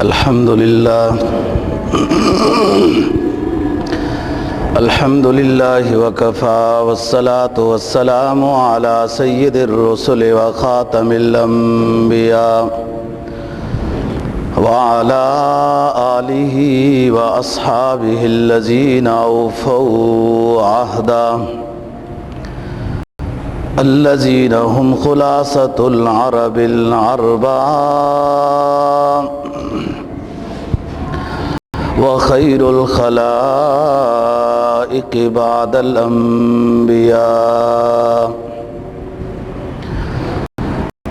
الحمد لله وكفى والصلاة والسلام على سيد الرسل وخاتم الأنبياء وعلى آله وأصحابه الذين أوفوا عهدا الذين هم خلاصة العرب العرباء وخير الخلائق بعد الأنبياء.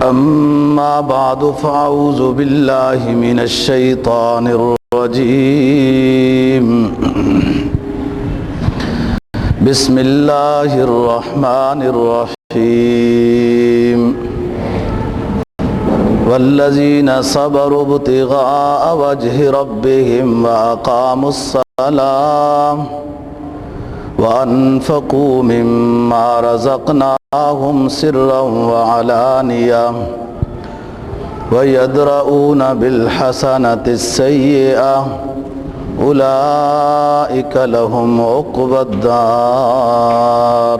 أما بعد فأعوذ بالله من الشيطان الرجيم. بسم الله الرحمن الرحيم. والذين صبروا ابتغاء وجه ربهم وأقاموا الصلاة وأنفقوا مما رزقناهم سرا وعلانية ويدرؤون بالحسنة السيئة أولئك لهم عقبى الدار.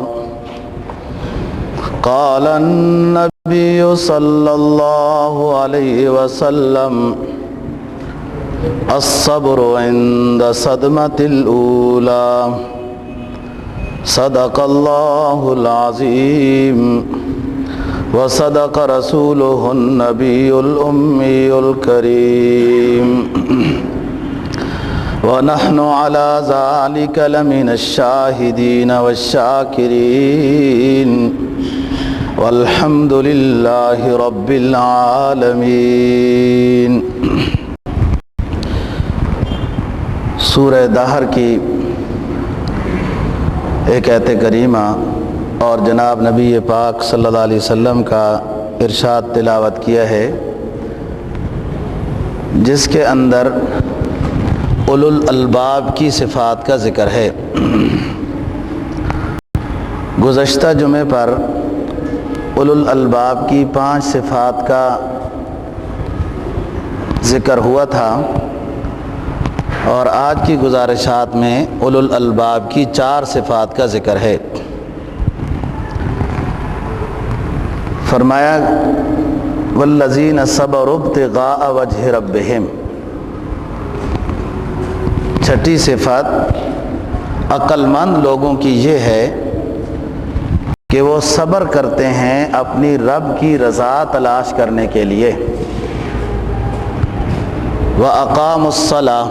قال النبي صلى الله عليه وسلم الصبر عند صدمة الأولى. صدق الله العظيم وصدق رسوله النبي الأمي الكريم ونحن على ذلك لمن الشاهدين والشاكرين والحمد لله رب العالمین. سورہ دہر کی ایک آیت کریمہ اور جناب نبی پاک صلی اللہ علیہ وسلم کا ارشاد تلاوت کیا ہے، جس کے اندر اولو الالباب کی صفات کا ذکر ہے. گزشتہ جمعے پر اولو الالباب کی 5 صفات کا ذکر ہوا تھا، اور آج کی گزارشات میں اولو الالباب کی 4 صفات کا ذکر ہے. فرمایا والذین صبروا ابتغاء وجہ ربہم. چھٹی صفت عقل مند لوگوں کی یہ ہے کہ وہ صبر کرتے ہیں اپنی رب کی رضا تلاش کرنے کے لیے. وَأَقَامُوا الصَّلَاةَ.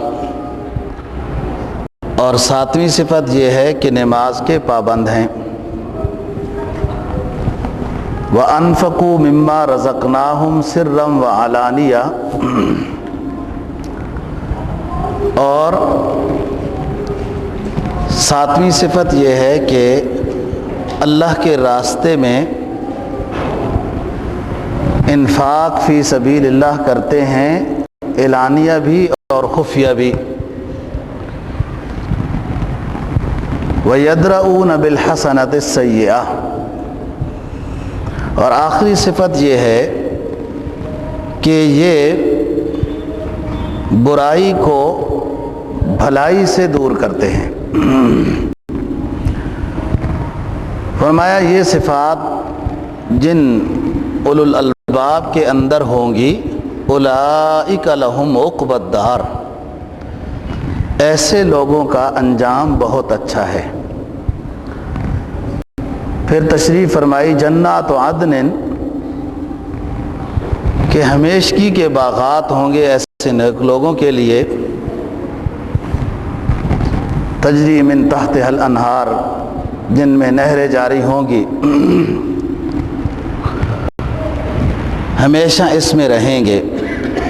اور 7ویں صفت یہ ہے کہ نماز کے پابند ہیں. وَأَنفَقُوا مِمَّا رَزَقْنَاهُمْ سِرًّا وَعَلَانِيَةً. اور 7ویں صفت یہ ہے کہ اللہ کے راستے میں انفاق فی سبیل اللہ کرتے ہیں، اعلانیہ بھی اور خفیہ بھی. وَيَدْرَؤُونَ بِالْحَسَنَةِ السَّيِّئَةِ. اور آخری صفت یہ ہے کہ یہ برائی کو بھلائی سے دور کرتے ہیں. فرمایا یہ صفات جن اولو الالباب کے اندر ہوں گی، اولئک لہم عقبی الدار. ایسے لوگوں کا انجام بہت اچھا ہے. پھر تشریف فرمائی جنات عدن، کہ ہمیشگی کے باغات ہوں گے ایسے نیک لوگوں کے لیے. تجری من تحتها الانہار، جن میں نہریں جاری ہوں گی، ہمیشہ اس میں رہیں گے.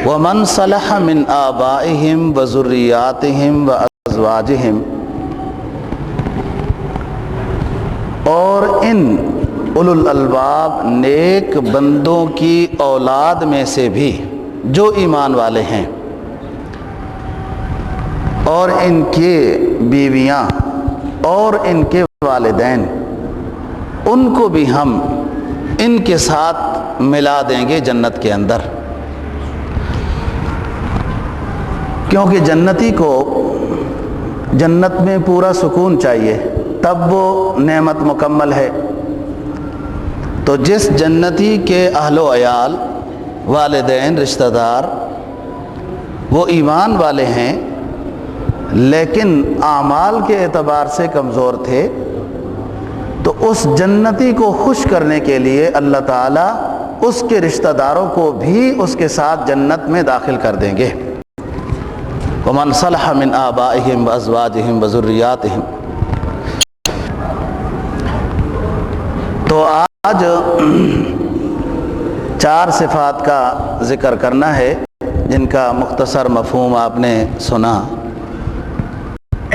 وَمَنْ صَلَحَ مِنْ آبَائِهِمْ وَذُرِّيَّاتِهِمْ وَأَزْوَاجِهِمْ. اور ان اولو الالباب نیک بندوں کی اولاد میں سے بھی جو ایمان والے ہیں، اور ان کے بیویاں اور ان کے والدین، ان کو بھی ہم ان کے ساتھ ملا دیں گے جنت کے اندر. کیونکہ جنتی کو جنت میں پورا سکون چاہیے، تب وہ نعمت مکمل ہے۔ تو جس جنتی کے اہل و عیال، والدین، رشتہ دار وہ ایمان والے ہیں لیکن اعمال کے اعتبار سے کمزور تھے، تو اس جنتی کو خوش کرنے کے لیے اللہ تعالیٰ اس کے رشتہ داروں کو بھی اس کے ساتھ جنت میں داخل کر دیں گے۔ وَمَنْ صَلَحَ مِنْ آبَائِهِمْ وَأَزْوَاجِهِمْ وَذُرِّيَّاتِهِمْ۔ تو آج 4 صفات کا ذکر کرنا ہے جن کا مختصر مفہوم آپ نے سنا۔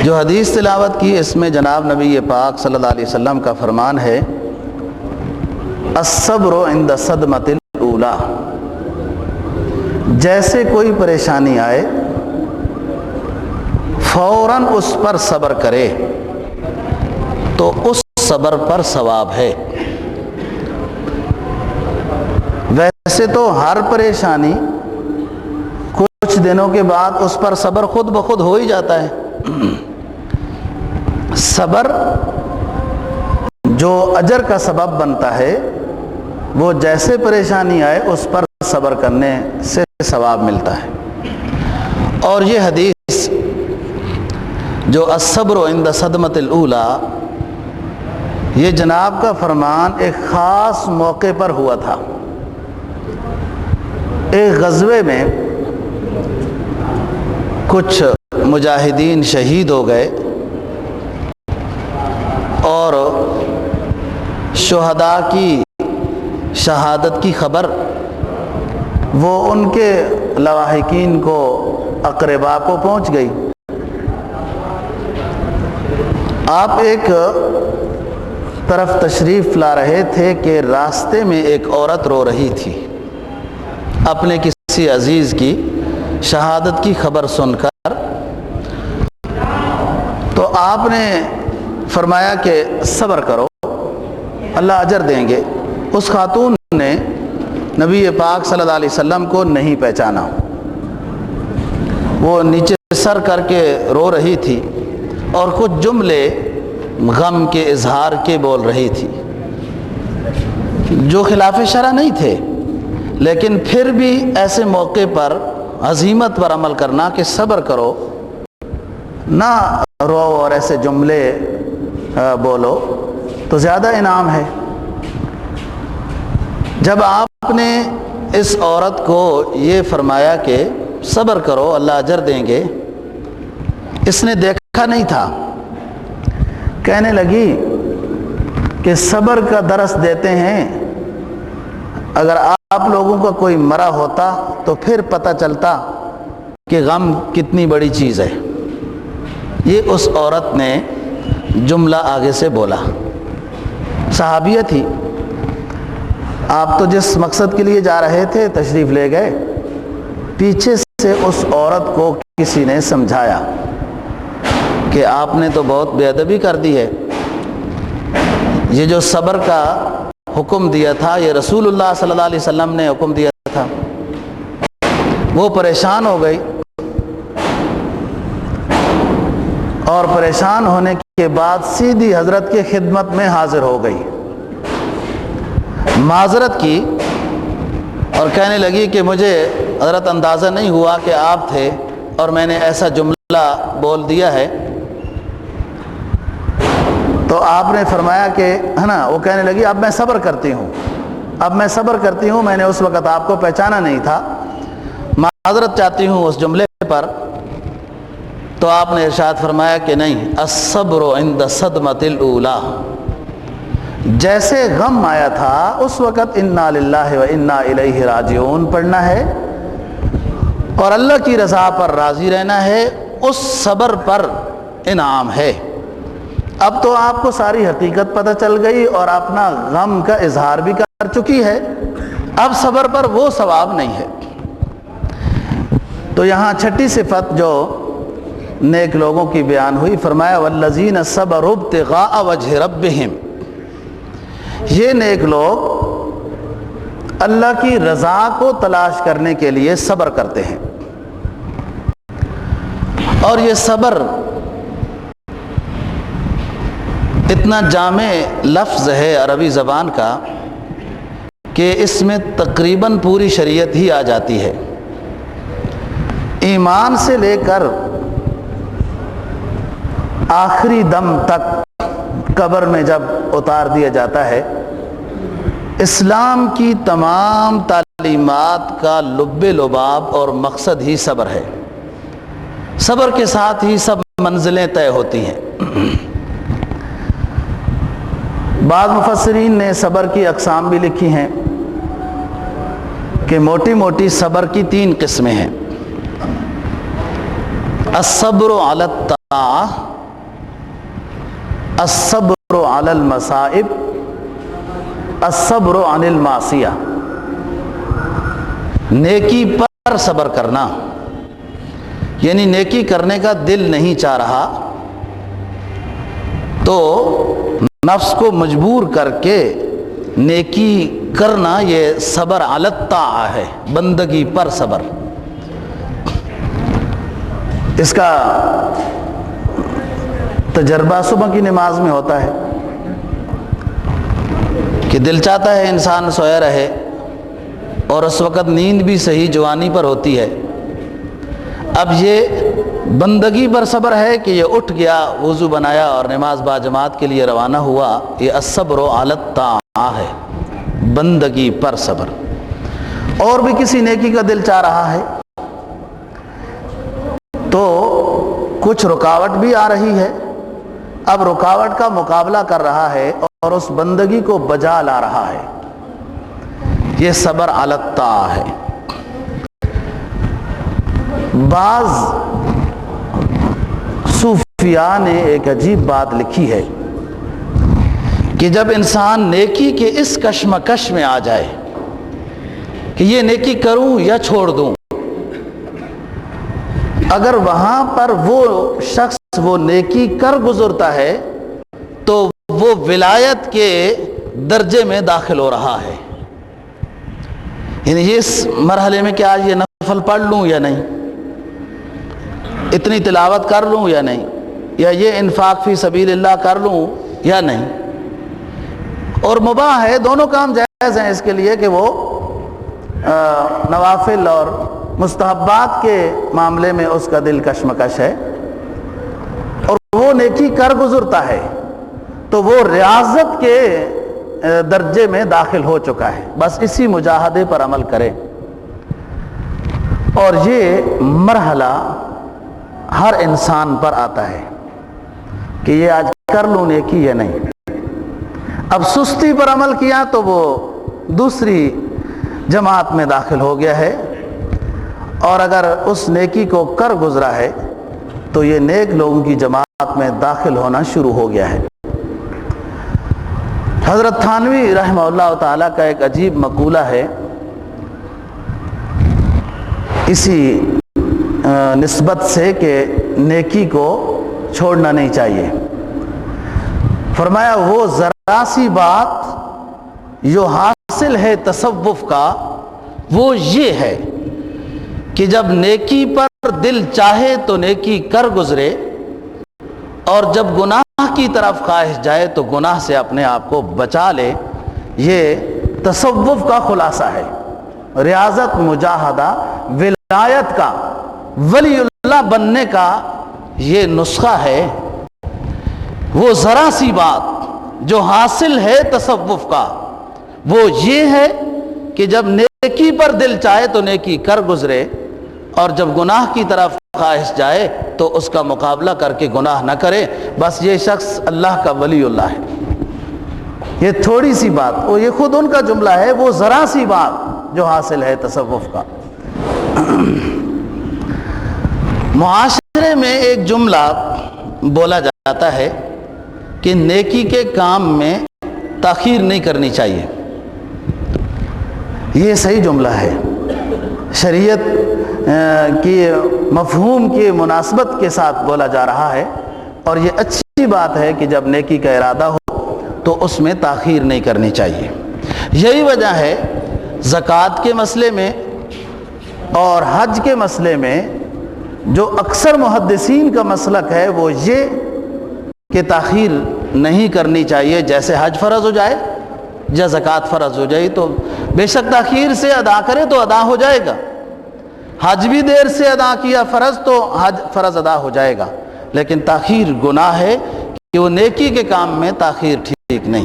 جو حدیث تلاوت کی اس میں جناب نبی پاک صلی اللہ علیہ وسلم کا فرمان ہے، الصبر عند الصدمۃ الاولی، جیسے کوئی پریشانی آئے فوراً اس پر صبر کرے تو اس صبر پر ثواب ہے۔ ویسے تو ہر پریشانی کچھ دنوں کے بعد اس پر صبر خود بخود ہو ہی جاتا ہے۔ صبر جو اجر کا سبب بنتا ہے وہ جیسے پریشانی آئے اس پر صبر کرنے سے ثواب ملتا ہے۔ اور یہ حدیث جو الصبر عند صدمۃ الاولی، یہ جناب کا فرمان ایک خاص موقع پر ہوا تھا۔ ایک غزوے میں کچھ مجاہدین شہید ہو گئے اور شہداء کی شہادت کی خبر وہ ان کے لواحقین کو، اقربا کو پہنچ گئی۔ آپ ایک طرف تشریف لا رہے تھے کہ راستے میں ایک عورت رو رہی تھی، اپنے کسی عزیز کی شہادت کی خبر سن کر۔ تو آپ نے فرمایا کہ صبر کرو، اللہ اجر دیں گے۔ اس خاتون نے نبی پاک صلی اللہ علیہ وسلم کو نہیں پہچانا، وہ نیچے سر کر کے رو رہی تھی اور کچھ جملے غم کے اظہار کے بول رہی تھی جو خلاف شرع نہیں تھے، لیکن پھر بھی ایسے موقع پر عزیمت پر عمل کرنا کہ صبر کرو، نہ رو اور ایسے جملے بولو تو زیادہ انعام ہے۔ جب آپ نے اس عورت کو یہ فرمایا کہ صبر کرو اللہ اجر دیں گے، اس نے دیکھا نہیں تھا، کہنے لگی کہ صبر کا درس دیتے ہیں، اگر آپ لوگوں کا کوئی مرا ہوتا تو پھر پتہ چلتا کہ غم کتنی بڑی چیز ہے۔ یہ اس عورت نے جملہ آگے سے بولا، صحابیہ تھی۔ آپ تو جس مقصد کے لیے جا رہے تھے تشریف لے گئے، پیچھے سے اس عورت کو کسی نے سمجھایا کہ آپ نے تو بہت بے ادبی کر دی ہے، یہ جو صبر کا حکم دیا تھا یہ رسول اللہ صلی اللہ علیہ وسلم نے حکم دیا تھا۔ وہ پریشان ہو گئی اور پریشان ہونے کے بعد سیدھی حضرت کے خدمت میں حاضر ہو گئی، معذرت کی اور کہنے لگی کہ مجھے حضرت اندازہ نہیں ہوا کہ آپ تھے اور میں نے ایسا جملہ بول دیا ہے۔ تو آپ نے فرمایا کہ ہے نا، وہ کہنے لگی اب میں صبر کرتی ہوں، میں نے اس وقت آپ کو پہچانا نہیں تھا، معذرت چاہتی ہوں اس جملے پر۔ تو آپ نے ارشاد فرمایا کہ نہیں، الصبر عند صدمۃ الاولی، جیسے غم آیا تھا اس وقت انا للہ و انا الیہ راجعون پڑھنا ہے اور اللہ کی رضا پر راضی رہنا ہے، اس صبر پر انعام ہے۔ اب تو آپ کو ساری حقیقت پتہ چل گئی اور اپنا غم کا اظہار بھی کر چکی ہے، اب صبر پر وہ ثواب نہیں ہے۔ تو یہاں چھٹی صفت جو نیک لوگوں کی بیان ہوئی، فرمایا والذین صبروا ابتغاء وجہ ربہم، یہ نیک لوگ اللہ کی رضا کو تلاش کرنے کے لیے صبر کرتے ہیں۔ اور یہ صبر اتنا جامع لفظ ہے عربی زبان کا کہ اس میں تقریباً پوری شریعت ہی آ جاتی ہے، ایمان سے لے کر آخری دم تک قبر میں جب اتار دیا جاتا ہے، اسلام کی تمام تعلیمات کا لب لباب اور مقصد ہی صبر ہے۔ صبر کے ساتھ ہی سب منزلیں طے ہوتی ہیں۔ بعض مفسرین نے صبر کی اقسام بھی لکھی ہیں کہ موٹی موٹی صبر کی 3 قسمیں ہیں۔ الصبر علی الطاعہ، الصبر علی المصائب، الصبر عن المعصیہ۔ نیکی پر صبر کرنا، یعنی نیکی کرنے کا دل نہیں چاہ رہا تو نفس کو مجبور کر کے نیکی کرنا، یہ صبر علی الطاعہ ہے، بندگی پر صبر۔ اس کا تجربہ صبح کی نماز میں ہوتا ہے کہ دل چاہتا ہے انسان سویا رہے، اور اس وقت نیند بھی صحیح جوانی پر ہوتی ہے۔ اب یہ بندگی پر صبر ہے کہ یہ اٹھ گیا، وضو بنایا اور نماز با جماعت کے لیے روانہ ہوا، یہ الصبر علی الطاعہ ہے، بندگی پر صبر۔ اور بھی کسی نیکی کا دل چاہ رہا ہے تو کچھ رکاوٹ بھی آ رہی ہے، اب رکاوٹ کا مقابلہ کر رہا ہے اور اس بندگی کو بجا لا رہا ہے، یہ صبر علی الطاعہ ہے۔ بعض صوفیاء نے ایک عجیب بات لکھی ہے کہ جب انسان نیکی کے اس کشمکش میں آ جائے کہ یہ نیکی کروں یا چھوڑ دوں، اگر وہاں پر وہ شخص وہ نیکی کر گزرتا ہے تو وہ ولایت کے درجے میں داخل ہو رہا ہے، یعنی اس مرحلے میں کہ آج یہ نفل پڑھ لوں یا نہیں، اتنی تلاوت کر لوں یا نہیں، یا یہ انفاق فی سبیل اللہ کر لوں یا نہیں۔ اور مباح ہے، دونوں کام جائز ہیں اس کے لیے کہ وہ نوافل اور مستحبات کے معاملے میں اس کا دل کشمکش ہے، اور وہ نیکی کر گزرتا ہے تو وہ ریاضت کے درجے میں داخل ہو چکا ہے، بس اسی مجاہدے پر عمل کرے۔ اور یہ مرحلہ ہر انسان پر آتا ہے کہ یہ آج کر لوں نیکی یا نہیں۔ اب سستی پر عمل کیا تو وہ دوسری جماعت میں داخل ہو گیا ہے، اور اگر اس نیکی کو کر گزرا ہے تو یہ نیک لوگوں کی جماعت میں داخل ہونا شروع ہو گیا ہے۔ حضرت تھانوی رحمہ اللہ تعالیٰ کا ایک عجیب مقولہ ہے، اسی نسبت سے کہ نیکی کو چھوڑنا نہیں چاہیے۔ فرمایا وہ ذرا سی بات جو حاصل ہے تصوف کا وہ یہ ہے کہ جب نیکی پر دل چاہے تو نیکی کر گزرے، اور جب گناہ کی طرف خواہش جائے تو گناہ سے اپنے آپ کو بچا لے۔ یہ تصوف کا خلاصہ ہے، ریاضت، مجاہدہ، ولایت کا، ولی اللہ بننے کا یہ نسخہ ہے۔ وہ ذرا سی بات جو حاصل ہے تصوف کا وہ یہ ہے کہ جب نیکی پر دل چاہے تو نیکی کر گزرے، اور جب گناہ کی طرف خواہش جائے تو اس کا مقابلہ کر کے گناہ نہ کرے، بس یہ شخص اللہ کا ولی اللہ ہے۔ یہ تھوڑی سی بات، وہ یہ خود ان کا جملہ ہے، وہ ذرا سی بات جو حاصل ہے تصوف کا۔ معاشرے میں ایک جملہ بولا جاتا ہے کہ نیکی کے کام میں تاخیر نہیں کرنی چاہیے۔ یہ صحیح جملہ ہے، شریعت کی مفہوم کی مناسبت کے ساتھ بولا جا رہا ہے، اور یہ اچھی بات ہے کہ جب نیکی کا ارادہ ہو تو اس میں تاخیر نہیں کرنی چاہیے۔ یہی وجہ ہے زکوٰۃ کے مسئلے میں اور حج کے مسئلے میں جو اکثر محدثین کا مسلک ہے وہ یہ کہ تاخیر نہیں کرنی چاہیے. جیسے حج فرض ہو جائے یا زکوٰۃ فرض ہو جائے تو بے شک تاخیر سے ادا کرے تو ادا ہو جائے گا. حج بھی دیر سے ادا کیا فرض تو حج فرض ادا ہو جائے گا، لیکن تاخیر گناہ ہے کہ وہ نیکی کے کام میں تاخیر ٹھیک نہیں.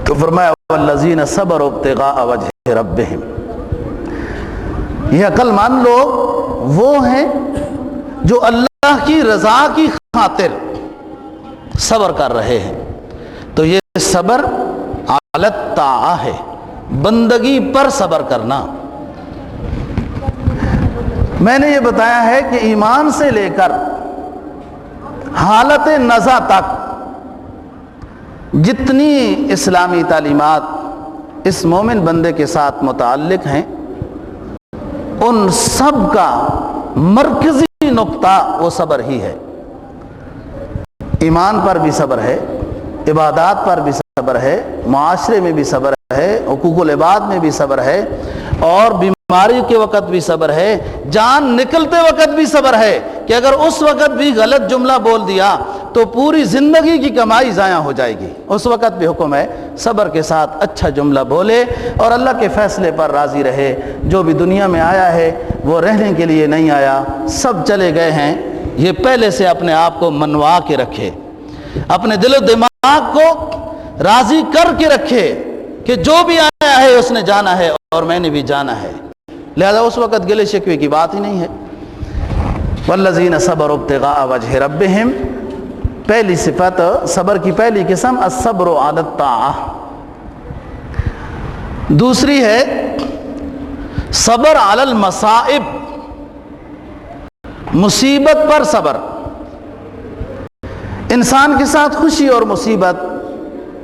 تو فرمایا والذین صبروا ابتغاء وجہ ربہم، یہ عقل مند لوگ وہ ہیں جو اللہ کی رضا کی خاطر صبر کر رہے ہیں. تو یہ صبر علی الطاعہ ہے، بندگی پر صبر کرنا. میں نے یہ بتایا ہے کہ ایمان سے لے کر حالت نزع تک جتنی اسلامی تعلیمات اس مومن بندے کے ساتھ متعلق ہیں ان سب کا مرکزی نقطہ وہ صبر ہی ہے. ایمان پر بھی صبر ہے، عبادات پر بھی صبر ہے، معاشرے میں بھی صبر ہے، حقوق العباد میں بھی صبر ہے، اور بیماری کے وقت بھی صبر ہے، جان نکلتے وقت بھی صبر ہے کہ اگر اس وقت بھی غلط جملہ بول دیا تو پوری زندگی کی کمائی ضائع ہو جائے گی. اس وقت بھی حکم ہے صبر کے ساتھ اچھا جملہ بولے اور اللہ کے فیصلے پر راضی رہے. جو بھی دنیا میں آیا ہے وہ رہنے کے لیے نہیں آیا، سب چلے گئے ہیں. یہ پہلے سے اپنے آپ کو منوا کے رکھے، اپنے دل و دماغ کو راضی کر کے رکھے کہ جو بھی آیا ہے اس نے جانا ہے اور میں نے بھی جانا ہے. لہذا اس وقت گلے شکوے کی بات ہی نہیں ہے. والذین صبروا ابتغاء وجہ ربہم، پہلی صفت صبر کی پہلی قسم الصبر علی الطاعہ. دوسری ہے صبر علی المصائب، مصیبت پر صبر. انسان کے ساتھ خوشی اور مصیبت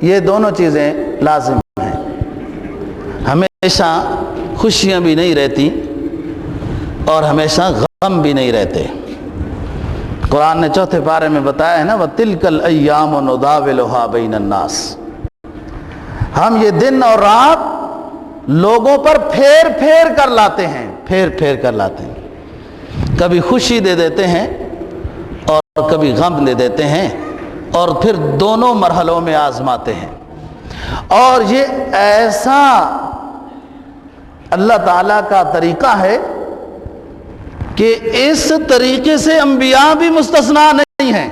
یہ دونوں چیزیں لازم ہیں. ہمیشہ خوشیاں بھی نہیں رہتی اور ہمیشہ غم بھی نہیں رہتے. قرآن نے چوتھے پارے میں بتایا ہے نا وَتِلْكَ الْأَيَّامُ نُدَاوِلُهَا بَيْنَ النَّاسِ، ہم یہ دن اور رات لوگوں پر پھیر پھیر کر لاتے ہیں، پھیر پھیر کر لاتے ہیں. کبھی خوشی دے دیتے ہیں اور کبھی غم دے دیتے ہیں اور پھر دونوں مرحلوں میں آزماتے ہیں. اور یہ ایسا اللہ تعالیٰ کا طریقہ ہے کہ اس طریقے سے انبیاء بھی مستثنا نہیں ہیں.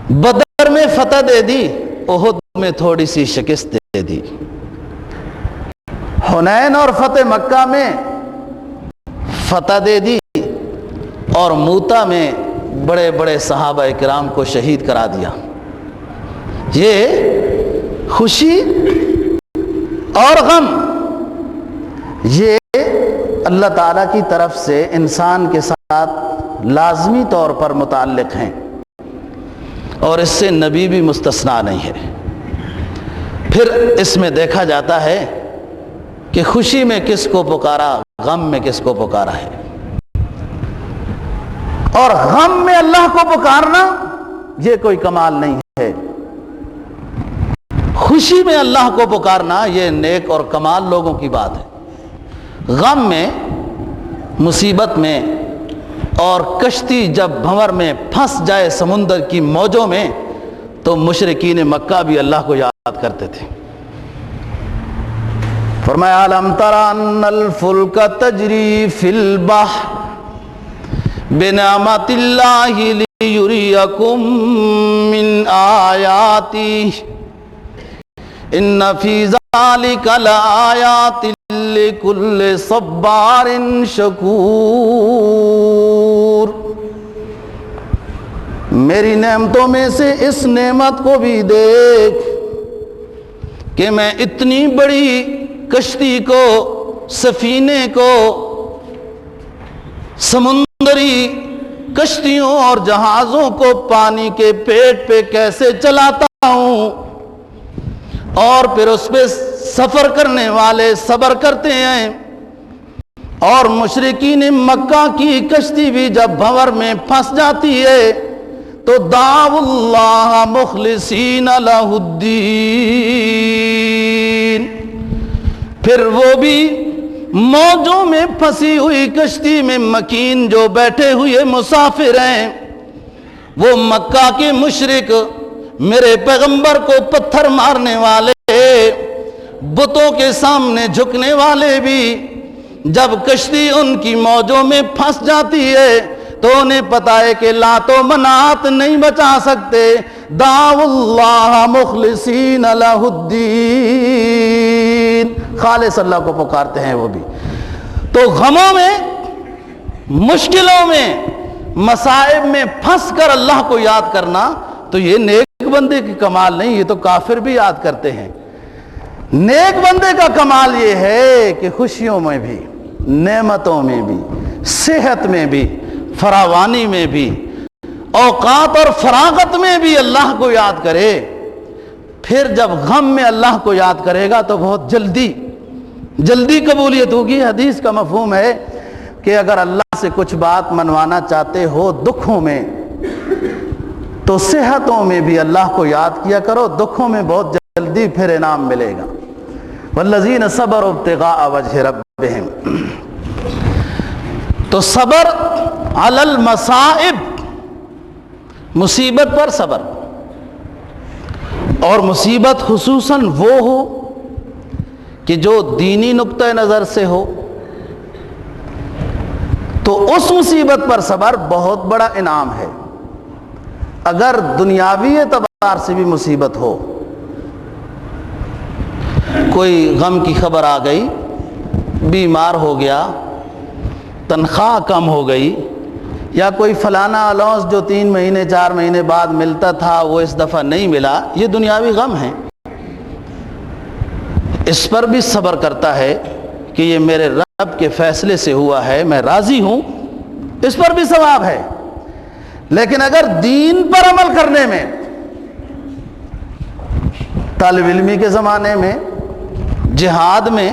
بدر میں فتح دے دی، احد میں تھوڑی سی شکست دے دی، حنین اور فتح مکہ میں فتح دے دی، اور موتا میں بڑے بڑے صحابہ کرام کو شہید کرا دیا. یہ خوشی اور غم یہ اللہ تعالیٰ کی طرف سے انسان کے ساتھ لازمی طور پر متعلق ہیں اور اس سے نبی بھی مستثنا نہیں ہے. پھر اس میں دیکھا جاتا ہے کہ خوشی میں کس کو پکارا، غم میں کس کو پکارا ہے. اور غم میں اللہ کو پکارنا یہ کوئی کمال نہیں ہے. خوشی میں اللہ کو پکارنا یہ نیک اور کمال لوگوں کی بات ہے. غم میں، مصیبت میں، اور کشتی جب بھنور میں پھنس جائے سمندر کی موجوں میں تو مشرکین مکہ بھی اللہ کو یاد کرتے تھے. فرمایا الم تر ان الفلک تجری فی البحر بنعمت اللہ لیریکم من آیاتہ ان فی ذلک لآیات لکل صبار شکور. میری نعمتوں میں سے اس نعمت کو بھی دیکھ کہ میں اتنی بڑی کشتی کو، سفینے کو، سمندری کشتیوں اور جہازوں کو پانی کے پیٹ پہ کیسے چلاتا ہوں، اور پھر اس پہ سفر کرنے والے صبر کرتے ہیں. اور مشرکین مکہ کی کشتی بھی جب بھنور میں پھنس جاتی ہے تو دعوا اللہ مخلصین لہ الدین، پھر وہ بھی موجوں میں پھنسی ہوئی کشتی میں مکین جو بیٹھے ہوئے مسافر ہیں، وہ مکہ کے مشرک میرے پیغمبر کو پتھر مارنے والے، بتوں کے سامنے جھکنے والے بھی جب کشتی ان کی موجوں میں پھنس جاتی ہے تو انہیں پتا ہے کہ لات و منات نہیں بچا سکتے، دعوا اللہ مخلصین لہ الدین، خالص اللہ کو پکارتے ہیں وہ بھی۔ تو غموں میں، مشکلوں میں، مصائب میں پھنس کر اللہ کو یاد کرنا تو یہ نیک بندے کی کمال نہیں، یہ تو کافر بھی یاد کرتے ہیں۔ نیک بندے کا کمال یہ ہے کہ خوشیوں میں بھی، نعمتوں میں بھی، صحت میں بھی، فراوانی میں بھی، اوقات اور فراغت میں بھی اللہ کو یاد کرے۔ پھر جب غم میں اللہ کو یاد کرے گا تو بہت جلدی قبولیت ہوگی۔ حدیث کا مفہوم ہے کہ اگر اللہ سے کچھ بات منوانا چاہتے ہو دکھوں میں تو صحتوں میں بھی اللہ کو یاد کیا کرو، دکھوں میں بہت جلدی پھر انعام ملے گا۔ والذین صبروا ابتغاء وجہ ربہم، تو صبر علی المصائب، مصیبت پر صبر، اور مصیبت خصوصاً وہ ہو کہ جو دینی نقطہ نظر سے ہو تو اس مصیبت پر صبر بہت بڑا انعام ہے۔ اگر دنیاوی اعتبار سے بھی مصیبت ہو، کوئی غم کی خبر آ گئی، بیمار ہو گیا، تنخواہ کم ہو گئی، یا کوئی فلانا الاؤنس جو 3 مہینے 4 مہینے بعد ملتا تھا وہ اس دفعہ نہیں ملا، یہ دنیاوی غم ہے، اس پر بھی صبر کرتا ہے کہ یہ میرے رب کے فیصلے سے ہوا ہے، میں راضی ہوں، اس پر بھی ثواب ہے۔ لیکن اگر دین پر عمل کرنے میں، طالب علمی کے زمانے میں، جہاد میں،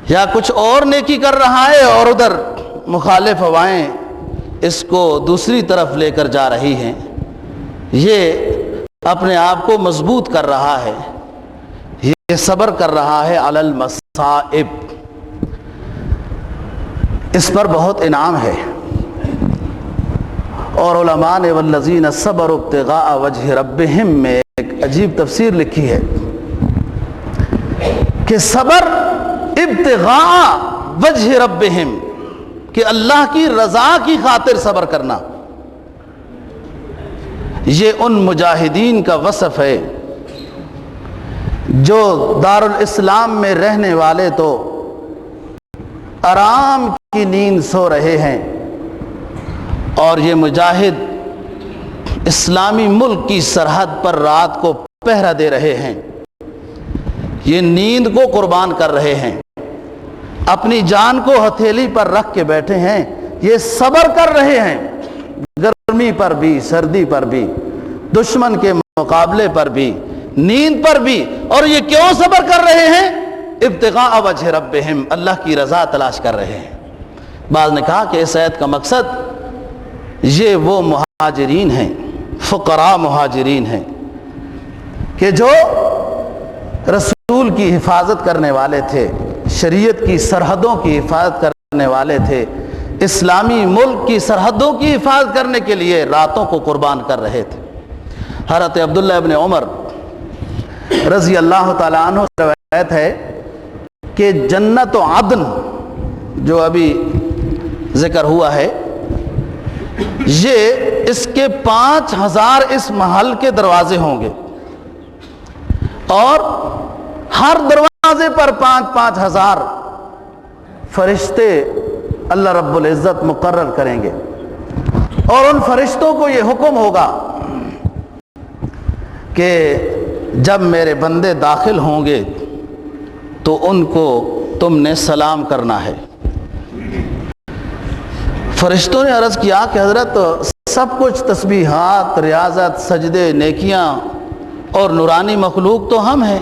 یا کچھ اور نیکی کر رہا ہے اور ادھر مخالف ہوائیں اس کو دوسری طرف لے کر جا رہی ہیں، یہ اپنے آپ کو مضبوط کر رہا ہے، یہ صبر کر رہا ہے علی المصائب، اس پر بہت انعام ہے۔ اور علماء نے والذین صبروا ابتغاء وجہ ربہم میں ایک عجیب تفسیر لکھی ہے کہ صبر ابتغاء وجہ ربہم، کہ اللہ کی رضا کی خاطر صبر کرنا، یہ ان مجاہدین کا وصف ہے جو دارالاسلام میں رہنے والے تو آرام کی نیند سو رہے ہیں، اور یہ مجاہد اسلامی ملک کی سرحد پر رات کو پہرا دے رہے ہیں، یہ نیند کو قربان کر رہے ہیں، اپنی جان کو ہتھیلی پر رکھ کے بیٹھے ہیں، یہ صبر کر رہے ہیں، گرمی پر بھی، سردی پر بھی، دشمن کے مقابلے پر بھی، نیند پر بھی۔ اور یہ کیوں صبر کر رہے ہیں؟ ابتغاء وجہ ربہم، اللہ کی رضا تلاش کر رہے ہیں۔ بعض نے کہا کہ اس آیت کا مقصد یہ وہ مہاجرین ہیں، فقراء مہاجرین ہیں کہ جو رسول کی حفاظت کرنے والے تھے، شریعت کی سرحدوں کی حفاظت کرنے والے تھے، اسلامی ملک کی سرحدوں کی حفاظت کرنے کے لیے راتوں کو قربان کر رہے تھے۔ حضرت عبداللہ ابن عمر رضی اللہ تعالیٰ عنہ سے روایت ہے کہ جنت و عدن جو ابھی ذکر ہوا ہے، یہ اس کے 5000 اس محل کے دروازے ہوں گے، اور ہر دروازے پر 5,000 فرشتے اللہ رب العزت مقرر کریں گے، اور ان فرشتوں کو یہ حکم ہوگا کہ جب میرے بندے داخل ہوں گے تو ان کو تم نے سلام کرنا ہے۔ فرشتوں نے عرض کیا کہ حضرت سب کچھ تسبیحات، ریاضت، سجدے، نیکیاں اور نورانی مخلوق تو ہم ہیں،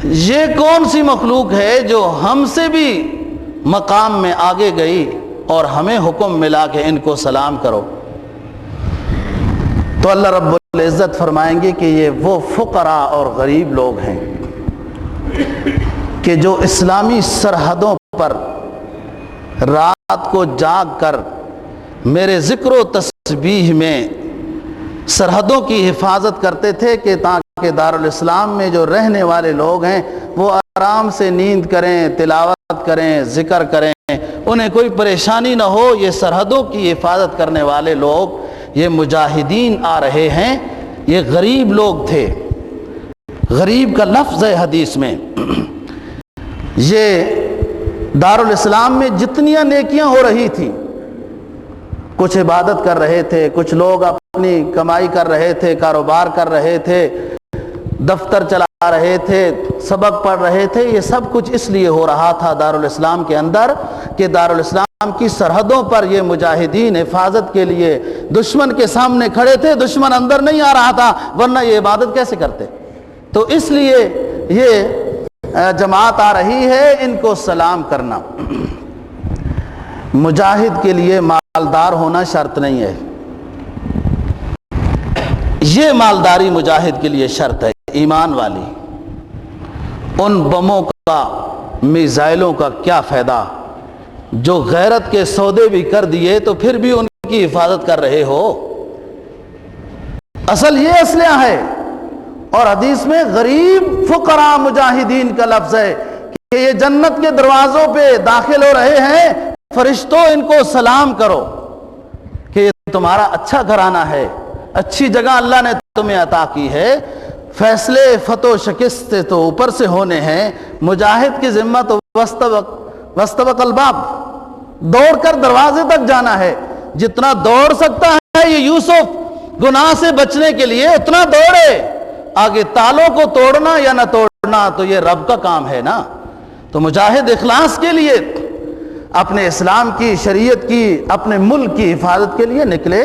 یہ کون سی مخلوق ہے جو ہم سے بھی مقام میں آگے گئی اور ہمیں حکم ملا کہ ان کو سلام کرو؟ تو اللہ رب العزت فرمائیں گے کہ یہ وہ فقراء اور غریب لوگ ہیں کہ جو اسلامی سرحدوں پر رات کو جاگ کر میرے ذکر و تسبیح میں سرحدوں کی حفاظت کرتے تھے کہ تاکہ دارالاسلام میں جو رہنے والے لوگ ہیں وہ آرام سے نیند کریں، تلاوت کریں، ذکر کریں، انہیں کوئی پریشانی نہ ہو۔ یہ سرحدوں کی حفاظت کرنے والے لوگ، یہ مجاہدین آ رہے ہیں، یہ غریب لوگ تھے۔ غریب کا لفظ ہے حدیث میں۔ یہ دارالاسلام میں جتنیاں نیکیاں ہو رہی تھیں، کچھ عبادت کر رہے تھے، کچھ لوگ اپنی کمائی کر رہے تھے، کاروبار کر رہے تھے، دفتر چلا رہے تھے، سبق پڑھ رہے تھے، یہ سب کچھ اس لیے ہو رہا تھا دارالاسلام کے اندر کہ دارالاسلام کی سرحدوں پر یہ مجاہدین حفاظت کے لیے دشمن کے سامنے کھڑے تھے۔ دشمن اندر نہیں آ رہا تھا، ورنہ یہ عبادت کیسے کرتے؟ تو اس لیے یہ جماعت آ رہی ہے، ان کو سلام کرنا۔ مجاہد کے لیے مالدار ہونا شرط نہیں ہے، یہ مالداری مجاہد کے لیے شرط ہے، ایمان والی۔ ان بموں کا، میزائلوں کا کیا فائدہ جو غیرت کے سودے بھی کر دیے تو پھر بھی ان کی حفاظت کر رہے ہو۔ اصل یہ اسلحہ ہے۔ اور حدیث میں غریب فقراء مجاہدین کا لفظ ہے کہ یہ جنت کے دروازوں پہ داخل ہو رہے ہیں، فرشتوں ان کو سلام کرو کہ یہ تمہارا اچھا گھرانہ ہے، اچھی جگہ اللہ نے تمہیں عطا کی ہے، فیصلے فتح و شکست سے تو اوپر سے ہونے ہیں، مجاہد کی ذمہ تو وستبق الباب، دوڑ کر دروازے تک جانا ہے۔ جتنا دوڑ سکتا ہے یہ یوسف گناہ سے بچنے کے لیے اتنا دوڑے، آگے تالوں کو توڑنا یا نہ توڑنا تو یہ رب کا کام ہے نا۔ تو مجاہد اخلاص کے لیے، اپنے اسلام کی، شریعت کی، اپنے ملک کی حفاظت کے لیے نکلے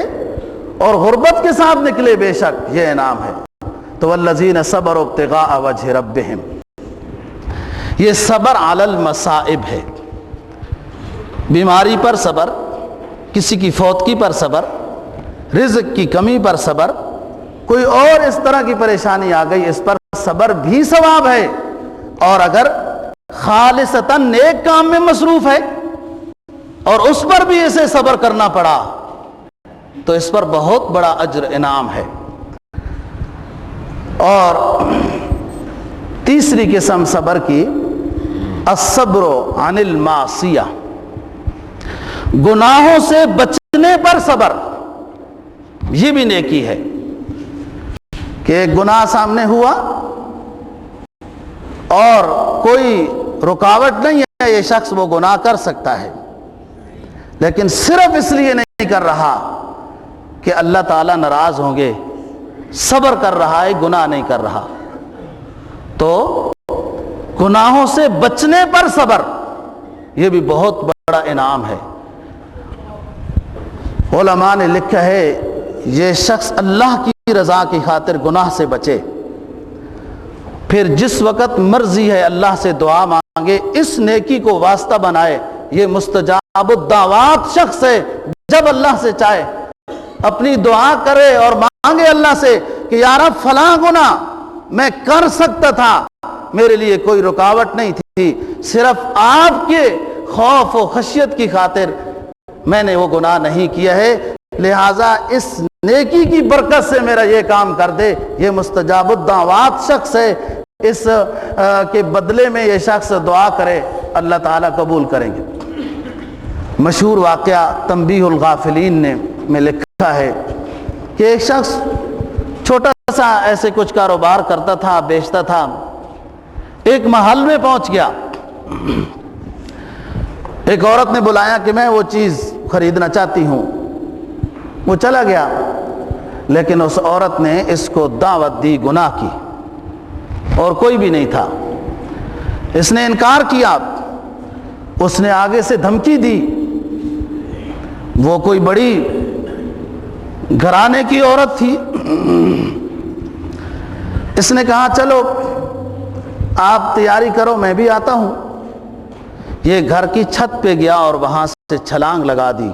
اور غربت کے ساتھ نکلے، بے شک یہ انعام ہے۔ تو والذین صبروا ابتغاء وجہ ربہم، یہ صبر علی المصائب ہے، بیماری پر صبر، کسی کی فوتگی پر صبر، رزق کی کمی پر صبر، کوئی اور اس طرح کی پریشانی آ گئی، اس پر صبر بھی ثواب ہے۔ اور اگر خالصتاً نیک کام میں مصروف ہے اور اس پر بھی اسے صبر کرنا پڑا تو اس پر بہت بڑا اجر انعام ہے۔ اور تیسری قسم صبر کی، الصبر عن المعصیہ، گناہوں سے بچنے پر صبر، یہ بھی نیکی ہے کہ ایک گناہ سامنے ہوا اور کوئی رکاوٹ نہیں ہے، یہ شخص وہ گناہ کر سکتا ہے، لیکن صرف اس لیے نہیں کر رہا کہ اللہ تعالیٰ ناراض ہوں گے، صبر کر رہا ہے، گناہ نہیں کر رہا۔ تو گناہوں سے بچنے پر صبر، یہ بھی بہت بڑا انعام ہے۔ علماء نے لکھا ہے یہ شخص اللہ کی رضا کی خاطر گناہ سے بچے، پھر جس وقت مرضی ہے اللہ سے دعا مانگے، اس نیکی کو واسطہ بنائے، یہ مستجاب الدعوات شخص ہے۔ جب اللہ سے چاہے، اپنی دعا کرے اور مانگے اللہ سے کہ یا رب فلاں گناہ میں کر سکتا تھا، میرے لیے کوئی رکاوٹ نہیں تھی، صرف آپ کے خوف و خشیت کی خاطر میں نے وہ گناہ نہیں کیا ہے، لہٰذا اس نیکی کی برکت سے میرا یہ کام کر دے، یہ مستجاب الدعوات شخص ہے۔ اس کے بدلے میں یہ شخص دعا کرے، اللہ تعالیٰ قبول کریں گے۔ مشہور واقعہ تنبیہ الغافلین نے میں لکھا ہے کہ ایک شخص چھوٹا سا ایسے کچھ کاروبار کرتا تھا، بیچتا تھا، ایک محل میں پہنچ گیا، ایک عورت نے بلایا کہ میں وہ چیز خریدنا چاہتی ہوں، وہ چلا گیا، لیکن اس عورت نے اس کو دعوت دی گناہ کی اور کوئی بھی نہیں تھا، اس نے انکار کیا، اس نے آگے سے دھمکی دی، وہ کوئی بڑی گھرانے کی عورت تھی، اس نے کہا چلو آپ تیاری کرو میں بھی آتا ہوں۔ یہ گھر کی چھت پہ گیا اور وہاں سے چھلانگ لگا دی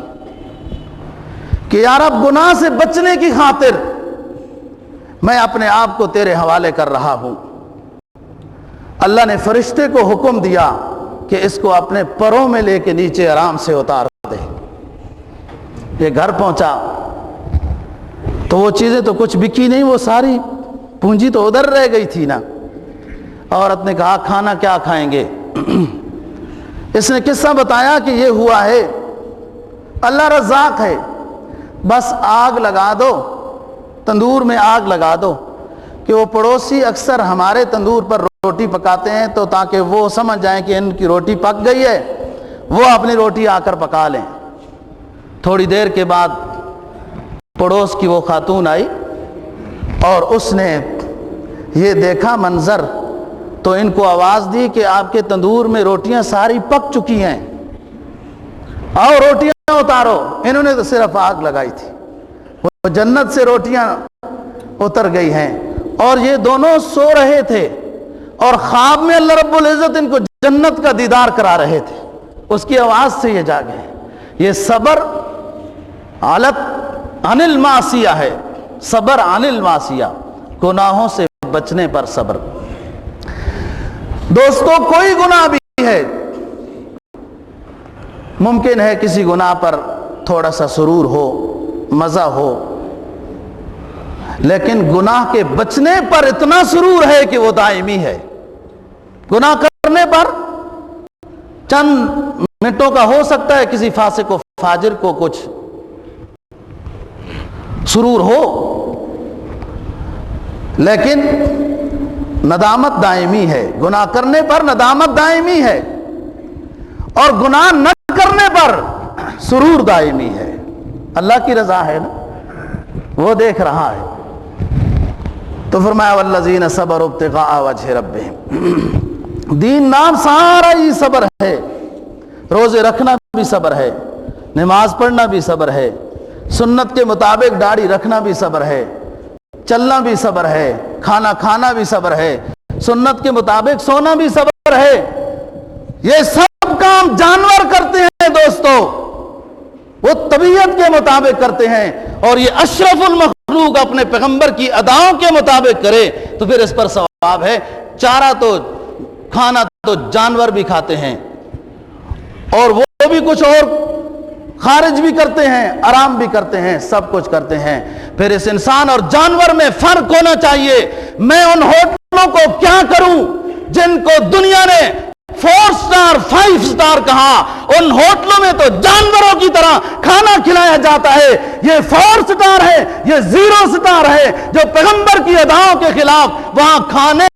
کہ یا رب گناہ سے بچنے کی خاطر میں اپنے آپ کو تیرے حوالے کر رہا ہوں، اللہ نے فرشتے کو حکم دیا کہ اس کو اپنے پروں میں لے کے نیچے آرام سے اتار دے۔ یہ گھر پہنچا تو وہ چیزیں تو کچھ بکی نہیں، وہ ساری پونجی تو ادھر رہ گئی تھی نا۔ عورت نے کہا کھانا کیا کھائیں گے؟ اس نے قصہ بتایا کہ یہ ہوا ہے، اللہ رزاق ہے، بس آگ لگا دو، تندور میں آگ لگا دو، کہ وہ پڑوسی اکثر ہمارے تندور پر روٹی پکاتے ہیں تو تاکہ وہ سمجھ جائیں کہ ان کی روٹی پک گئی ہے، وہ اپنی روٹی آ کر پکا لیں۔ تھوڑی دیر کے بعد پڑوس کی وہ خاتون آئی اور اس نے یہ دیکھا منظر تو ان کو آواز دی کہ آپ کے تندور میں روٹیاں ساری پک چکی ہیں، آؤ روٹیاں اتارو۔ انہوں نے تو صرف آگ لگائی تھی، وہ جنت سے روٹیاں اتر گئی ہیں، اور یہ دونوں سو رہے تھے اور خواب میں اللہ رب العزت ان کو جنت کا دیدار کرا رہے تھے، اس کی آواز سے یہ جاگے۔ یہ صبر عن المعصیہ ہے، صبر عن المعصیہ، گناہوں سے بچنے پر صبر۔ دوستو کوئی گناہ بھی ہے، ممکن ہے کسی گناہ پر تھوڑا سا سرور ہو، مزہ ہو، لیکن گناہ کے بچنے پر اتنا سرور ہے کہ وہ دائمی ہے۔ گناہ کرنے پر چند منٹوں کا ہو سکتا ہے کسی فاسق و فاجر کو کچھ سرور ہو، لیکن ندامت دائمی ہے۔ گناہ کرنے پر ندامت دائمی ہے، اور گناہ نہ کرنے پر سرور دائمی ہے۔ اللہ کی رضا ہے نا، وہ دیکھ رہا ہے۔ تو فرمایا والذین صبروا ابتغاء وجہ ربہم، دین نام سارا ہی صبر ہے۔ روزے رکھنا بھی صبر ہے، نماز پڑھنا بھی صبر ہے، سنت کے مطابق داڑھی رکھنا بھی صبر ہے، چلنا بھی صبر ہے، کھانا کھانا بھی صبر ہے، سنت کے مطابق سونا بھی صبر ہے۔ یہ سب کام جانور کرتے ہیں دوستو، وہ طبیعت کے مطابق کرتے ہیں، اور یہ اشرف المخلوق اپنے پیغمبر کی اداؤں کے مطابق کرے تو پھر اس پر ثواب ہے۔ چارہ تو کھانا تو جانور بھی کھاتے ہیں، اور وہ بھی کچھ اور خارج بھی کرتے ہیں، آرام بھی کرتے ہیں، سب کچھ کرتے ہیں۔ پھر اس انسان اور جانور میں فرق ہونا چاہیے۔ میں ان ہوٹلوں کو کیا کروں جن کو دنیا نے 4 سٹار 5 سٹار کہا، ان ہوٹلوں میں تو جانوروں کی طرح کھانا کھلایا جاتا ہے۔ یہ 4 سٹار ہے، یہ 0 سٹار ہے، جو پیغمبر کی اداؤں کے خلاف وہاں کھانے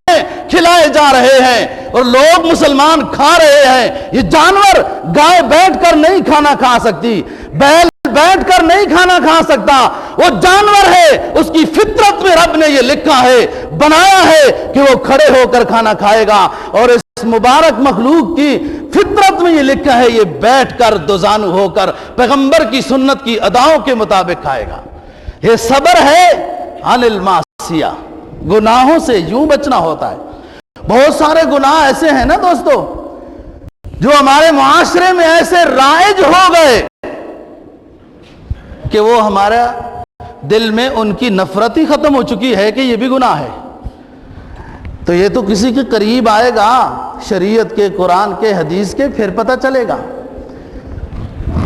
کھلائے جا رہے ہیں، اور لوگ مسلمان کھا رہے ہیں۔ یہ جانور، گائے بیٹھ کر نہیں کھانا کھا سکتی، بیل بیٹھ کر نہیں کھانا کھا سکتا، وہ جانور ہے، اس کی فطرت میں رب نے یہ لکھا ہے، بنایا ہے کہ وہ کھڑے ہو کر کھانا کھائے گا، اور اس مبارک مخلوق کی فطرت میں یہ لکھا ہے یہ بیٹھ کر دوزانو ہو کر پیغمبر کی سنت کی اداؤں کے مطابق کھائے گا۔ یہ صبر ہے عن المعصیہ، گناہوں سے یوں بچنا ہوتا ہے۔ بہت سارے گناہ ایسے ہیں نا دوستو جو ہمارے معاشرے میں ایسے رائج ہو گئے کہ وہ ہمارا دل میں ان کی نفرت ہی ختم ہو چکی ہے کہ یہ بھی گناہ ہے۔ تو یہ تو کسی کے قریب آئے گا شریعت کے، قرآن کے، حدیث کے، پھر پتہ چلے گا۔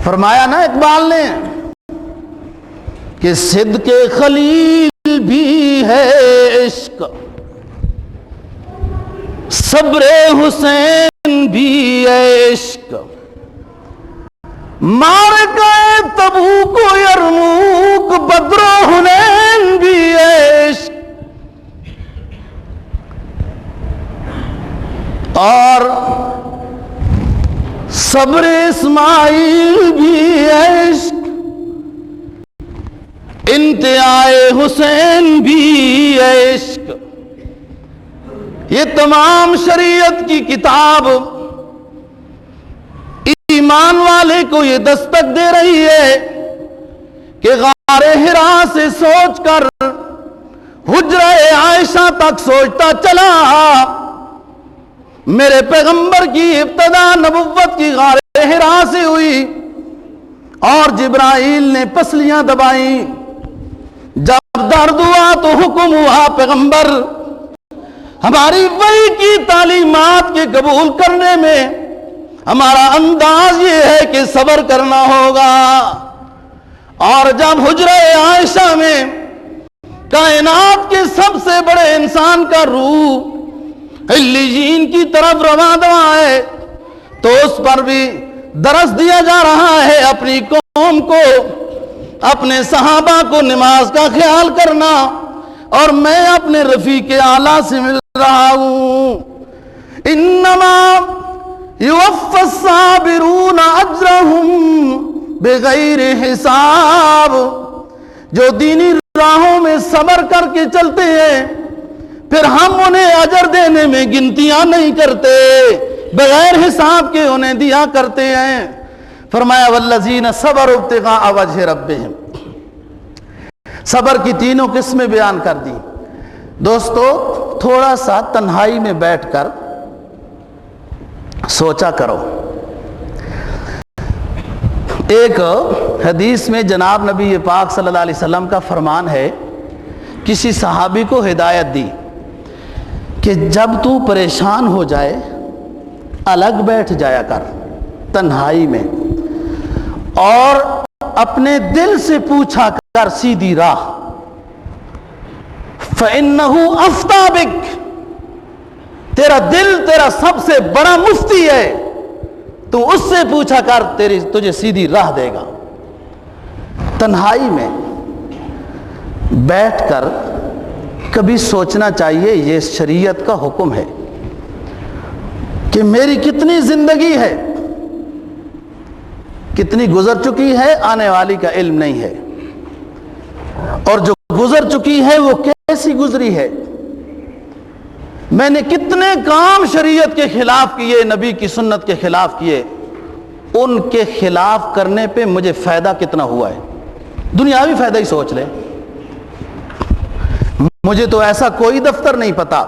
فرمایا نا اقبال نے کہ صدق خلیل بھی ہے عشق، صبر حسین بھی ہے عشق، معرکہ تبوک و یرموک بدر و حنین بھی ہے عشق، اور صبر اسماعیل بھی ہے عشق، انتہائے حسین بھی ہے عشق۔ یہ تمام شریعت کی کتاب ایمان والے کو یہ دستک دے رہی ہے کہ غار حرا سے سوچ کر حجرہ عائشہ تک سوچتا چلا، میرے پیغمبر کی ابتدا نبوت کی غار حرا سے ہوئی، اور جبرائیل نے پسلیاں دبائیں، جب درد ہوا تو حکم ہوا پیغمبر ہماری وحی کی تعلیمات کے قبول کرنے میں ہمارا انداز یہ ہے کہ صبر کرنا ہوگا. اور جب حجرہ عائشہ میں کائنات کے سب سے بڑے انسان کا روح علیین کی طرف رواں دواں ہے تو اس پر بھی درس دیا جا رہا ہے اپنی قوم کو، اپنے صحابہ کو نماز کا خیال کرنا. اور میں اپنے رفیق اعلیٰ سے مل رہا ہوں. انما یوفی الصابرون اجرهم بغیر حساب. جو دینی راہوں میں صبر کر کے چلتے ہیں پھر ہم انہیں اجر دینے میں گنتیاں نہیں کرتے، بغیر حساب کے انہیں دیا کرتے ہیں. فرمایا والذین صبروا ابتغاء وجہ ربہم. صبر کی تینوں قسمیں بیان کر دی. دوستو تھوڑا سا تنہائی میں بیٹھ کر سوچا کرو. ایک حدیث میں جناب نبی پاک صلی اللہ علیہ وسلم کا فرمان ہے، کسی صحابی کو ہدایت دی کہ جب تو پریشان ہو جائے الگ بیٹھ جایا کر تنہائی میں اور اپنے دل سے پوچھا کر سیدھی راہ. فَإِنَّهُ أَفْتَى بِكَ. تیرا دل تیرا سب سے بڑا مفتی ہے، تو اس سے پوچھا کر تجھے سیدھی راہ دے گا. تنہائی میں بیٹھ کر کبھی سوچنا چاہیے، یہ شریعت کا حکم ہے کہ میری کتنی زندگی ہے، کتنی گزر چکی ہے، آنے والی کا علم نہیں ہے، اور جو گزر چکی ہے وہ کیسی گزری ہے. میں نے کتنے کام شریعت کے خلاف کیے، نبی کی سنت کے خلاف کیے، ان کے خلاف کرنے پہ مجھے فائدہ کتنا ہوا ہے. دنیاوی فائدہ ہی سوچ لے. مجھے تو ایسا کوئی دفتر نہیں پتا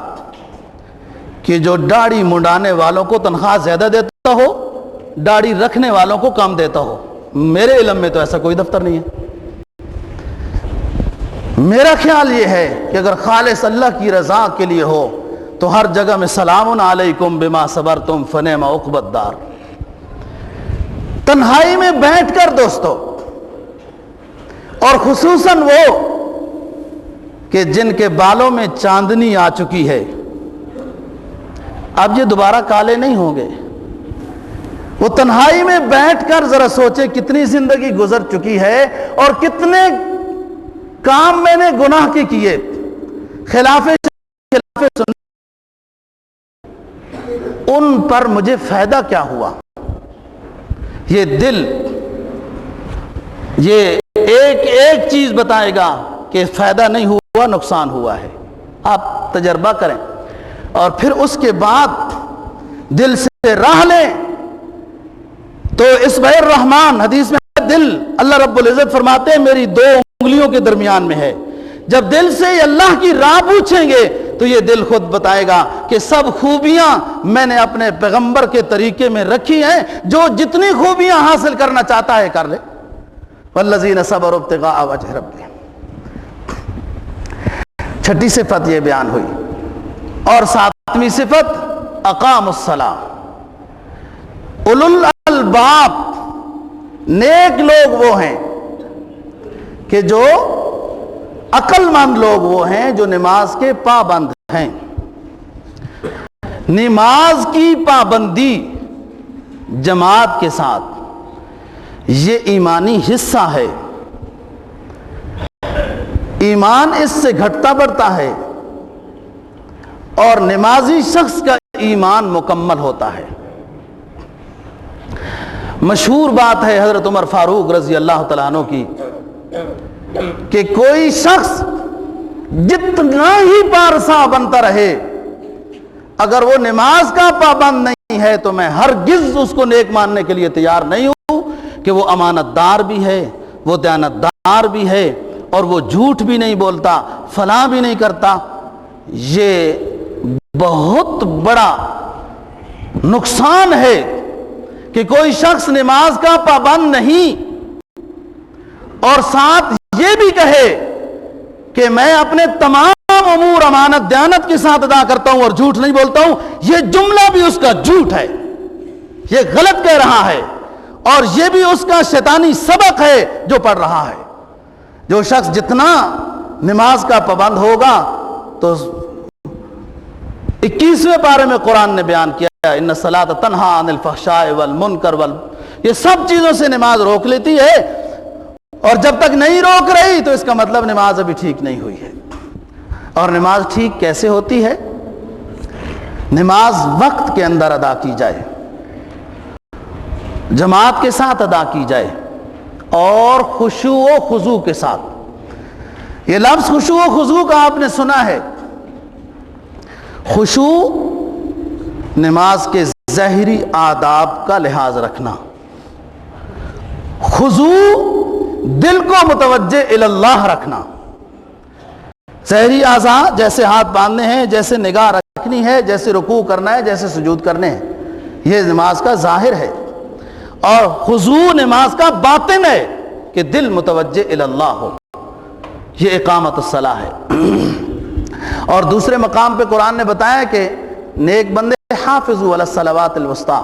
کہ جو داڑھی منڈانے والوں کو تنخواہ زیادہ دیتا ہو، داڑھی رکھنے والوں کو کم دیتا ہو. میرے علم میں تو ایسا کوئی دفتر نہیں ہے. میرا خیال یہ ہے کہ اگر خالص اللہ کی رضا کے لیے ہو تو ہر جگہ میں سلام علیکم بما صبرتم فنعم عقبی الدار. تنہائی میں بیٹھ کر دوستو، اور خصوصاً وہ کہ جن کے بالوں میں چاندنی آ چکی ہے، اب یہ دوبارہ کالے نہیں ہوں گے، وہ تنہائی میں بیٹھ کر ذرا سوچے کتنی زندگی گزر چکی ہے اور کتنے کام میں نے گناہ کے کیے، خلاف سنت، ان پر مجھے فائدہ کیا ہوا. یہ دل یہ ایک چیز بتائے گا کہ فائدہ نہیں ہوا، نقصان ہوا ہے. آپ تجربہ کریں اور پھر اس کے بعد دل سے راہ لیں. تو اصبع الرحمن حدیث میں دل، اللہ رب العزت فرماتے ہیں میری 2 انگلیوں کے درمیان میں ہے. جب دل سے اللہ کی راہ پوچھیں گے تو یہ دل خود بتائے گا کہ سب خوبیاں میں نے اپنے پیغمبر کے طریقے میں رکھی ہیں، جو جتنی خوبیاں حاصل کرنا چاہتا ہے کر لے. والذین صبروا ابتغاء وجہ ربہم. چھٹی صفت یہ بیان ہوئی. اور 7ویں صفت اقاموا الصلاۃ. اولو الالباب، نیک لوگ وہ ہیں کہ جو عقل مند لوگ وہ ہیں جو نماز کے پابند ہیں. نماز کی پابندی جماعت کے ساتھ یہ ایمانی حصہ ہے. ایمان اس سے گھٹتا بڑھتا ہے اور نمازی شخص کا ایمان مکمل ہوتا ہے. مشہور بات ہے حضرت عمر فاروق رضی اللہ تعالیٰ عنہ کی کہ کوئی شخص جتنا ہی پارسا بنتا رہے، اگر وہ نماز کا پابند نہیں ہے تو میں ہرگز اس کو نیک ماننے کے لیے تیار نہیں ہوں کہ وہ امانت دار بھی ہے، وہ دیانت دار بھی ہے، اور وہ جھوٹ بھی نہیں بولتا، فلاں بھی نہیں کرتا. یہ بہت بڑا نقصان ہے کہ کوئی شخص نماز کا پابند نہیں اور ساتھ یہ بھی کہے کہ میں اپنے تمام تمام امور امانت دیانت کے ساتھ ادا کرتا ہوں اور جھوٹ نہیں بولتا ہوں، یہ جملہ بھی اس کا جھوٹ ہے، یہ غلط کہہ رہا ہے، اور یہ بھی اس کا شیطانی سبق ہے جو پڑھ رہا ہے۔ جو شخص جتنا نماز کا پابند ہوگا، تو 21ویں پارے میں قرآن نے بیان کیا ہے، ان الصلاۃ تنہی عن الفحشاء والمنکر یہ سب چیزوں سے نماز روک لیتی ہے، اور جب تک نہیں روک رہی تو اس کا مطلب نماز ابھی ٹھیک نہیں ہوئی ہے۔ اور نماز ٹھیک کیسے ہوتی ہے؟ نماز وقت کے اندر ادا کی جائے، جماعت کے ساتھ ادا کی جائے، اور خشوع و خضوع کے ساتھ۔ یہ لفظ خشوع و خضوع کا آپ نے سنا ہے۔ خشوع نماز کے ظاہری آداب کا لحاظ رکھنا، خضوع دل کو متوجہ اللہ رکھنا۔ ظاہری اعضاء جیسے ہاتھ باندھنے ہیں، جیسے نگاہ رکھنی ہے، جیسے رکوع کرنا ہے، جیسے سجود کرنے ہیں، یہ نماز کا ظاہر ہے۔ اور خضوع نماز کا باطن ہے کہ دل متوجہ اللہ ہو، یہ اقامت الصلاۃ ہے۔ اور دوسرے مقام پہ قرآن نے بتایا کہ نیک بندے حافظوا علی الصلوات الوسطیٰ،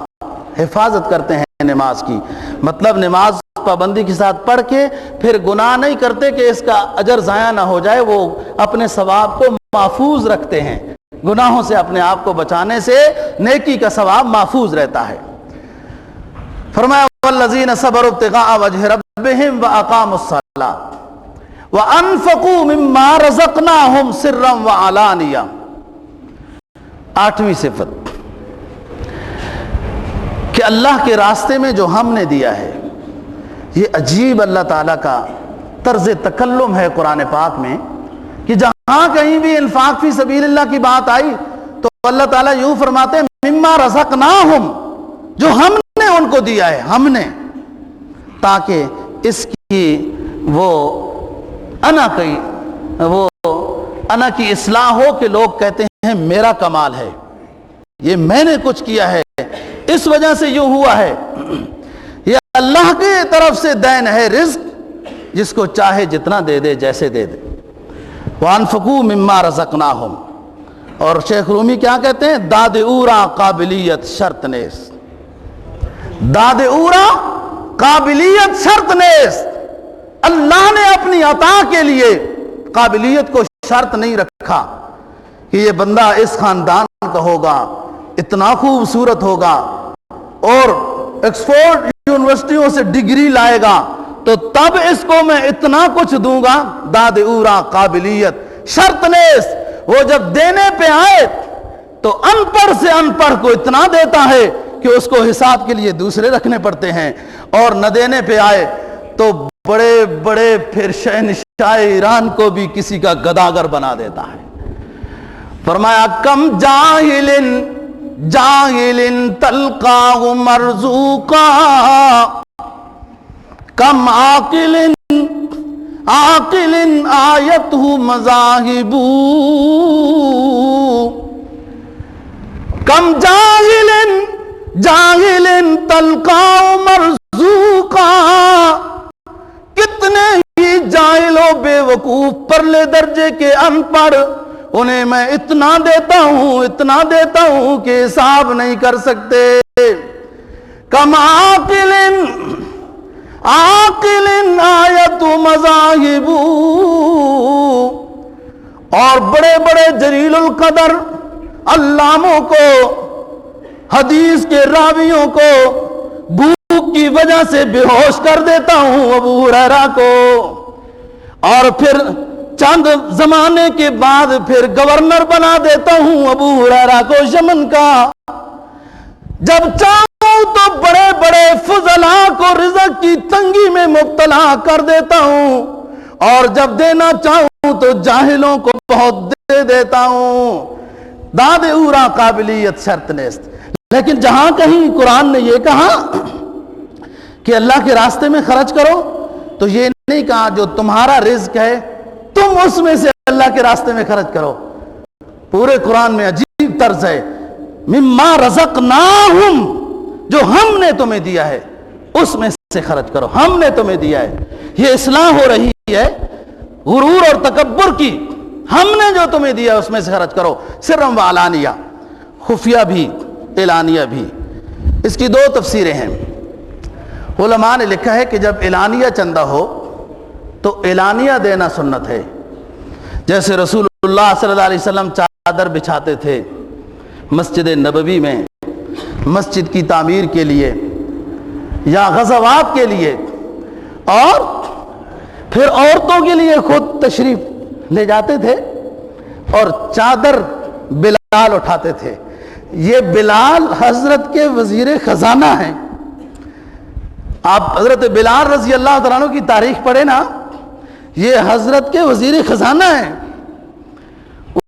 حفاظت کرتے ہیں نماز کی، مطلب نماز پابندی کے ساتھ پڑھ کے پھر گناہ نہیں کرتے کہ اس کا اجر ضائع نہ ہو جائے، وہ اپنے ثواب کو محفوظ رکھتے ہیں، گناہوں سے اپنے آپ کو بچانے سے نیکی کا ثواب محفوظ رہتا ہے۔ فرمایا والذین صبروا ابتغاء وجہ ربہم واقاموا الصلاۃ وانفقوا مما رزقناہم سرا وعلانیہ۔ 8ویں صفت کہ اللہ کے راستے میں جو ہم نے دیا ہے، یہ عجیب اللہ تعالیٰ کا طرز تکلم ہے قرآن پاک میں، کہ جہاں کہیں بھی انفاق فی سبیل اللہ کی بات آئی تو اللہ تعالیٰ یوں فرماتے ہیں مما رزقناہم، جو ہم نے ان کو دیا ہے، ہم نے، تاکہ اس کی وہ انا کی اصلاح ہو کہ لوگ کہتے ہیں میرا کمال ہے، یہ میں نے کچھ کیا ہے، اس وجہ سے یوں ہوا ہے۔ یہ اللہ کی طرف سے دین ہے، رزق جس کو چاہے جتنا دے دے، جیسے دے دے۔ وانفقوا مما رزقناہم، اور شیخ رومی کیا کہتے ہیں؟ داد اورا قابلیت شرط نیس، داد اورا قابلیت شرط نیس۔ اللہ نے اپنی عطا کے لیے قابلیت کو شرط نہیں رکھا کہ یہ بندہ اس خاندان کا ہوگا، اتنا خوبصورت ہوگا، اور ایکسفورڈ یونیورسٹیوں سے ڈگری لائے گا تو تب اس کو میں اتنا کچھ دوں گا۔ داد اورا قابلیت شرط نیس، وہ جب دینے پہ آئے تو ان پڑھ سے ان پڑھ کو اتنا دیتا ہے کہ اس کو حساب کے لیے دوسرے رکھنے پڑتے ہیں، اور نہ دینے پہ آئے تو بڑے بڑے پھر شہنشاہ ایران کو بھی کسی کا گداگر بنا دیتا ہے۔ فرمایا کم جاہل تلقاہ مرزوقا کم عاقل آیتہ مذاہب، کم جاہل تلقاہ مرزوقا، کتنے ہی جاہل و بے وقوف پرلے درجے کے ان پڑھ، انہیں میں اتنا دیتا ہوں کہ حساب نہیں کر سکتے۔ کم عاقل آیت مذاہب، اور بڑے بڑے جلیل القدر علاموں کو، حدیث کے راویوں کو بھوک کی وجہ سے بے ہوش کر دیتا ہوں ابو ہریرہ کو، اور پھر چند زمانے کے بعد پھر گورنر بنا دیتا ہوں ابو ہریرہ کو یمن کا۔ جب چاہوں تو بڑے بڑے فضلاء کو رزق کی تنگی میں مبتلا کر دیتا ہوں، اور جب دینا چاہوں تو جاہلوں کو بہت دے دیتا ہوں۔ داد اورا قابلیت شرط نیست۔ لیکن جہاں کہیں قرآن نے یہ کہا کہ اللہ کے راستے میں خرچ کرو، تو یہ نہیں کہا جو تمہارا رزق ہے تم اس میں سے اللہ کے راستے میں خرچ کرو۔ پورے قرآن میں عجیب طرز ہے، مما رزقناہم، جو ہم نے تمہیں دیا ہے اس میں سے خرچ کرو، ہم نے تمہیں دیا ہے۔ یہ اصلاح ہو رہی ہے غرور اور تکبر کی، ہم نے جو تمہیں دیا اس میں سے خرچ کرو، سرم و علانیہ، خفیہ بھی اعلانیہ بھی۔ اس کی دو تفسیریں ہیں۔ علماء نے لکھا ہے کہ جب اعلانیہ چندہ ہو تو اعلانیہ دینا سنت ہے، جیسے رسول اللہ صلی اللہ علیہ وسلم چادر بچھاتے تھے مسجد نبوی میں مسجد کی تعمیر کے لیے یا غزوات کے لیے، اور پھر عورتوں کے لیے خود تشریف لے جاتے تھے اور چادر بلال اٹھاتے تھے۔ یہ بلال حضرت کے وزیر خزانہ ہیں۔ آپ حضرت بلال رضی اللہ تعالیٰ عنہ کی تاریخ پڑھیں نا، یہ حضرت کے وزیر خزانہ ہیں۔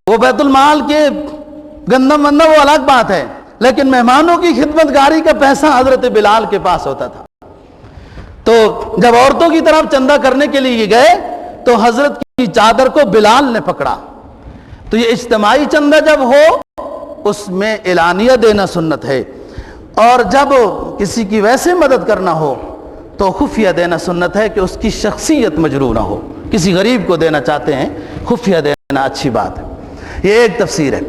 وہ بیت المال کے گندم وندم وہ الگ بات ہے، لیکن مہمانوں کی خدمت گاری کا پیسہ حضرت بلال کے پاس ہوتا تھا۔ تو جب عورتوں کی طرف چندہ کرنے کے لیے گئے تو حضرت کی چادر کو بلال نے پکڑا۔ تو یہ اجتماعی چندہ جب ہو اس میں اعلانیہ دینا سنت ہے، اور جب کسی کی ویسے مدد کرنا ہو تو خفیہ دینا سنت ہے کہ اس کی شخصیت مجروح نہ ہو۔ کسی غریب کو دینا چاہتے ہیں، خفیہ دینا اچھی بات ہے۔ یہ ایک تفسیر ہے۔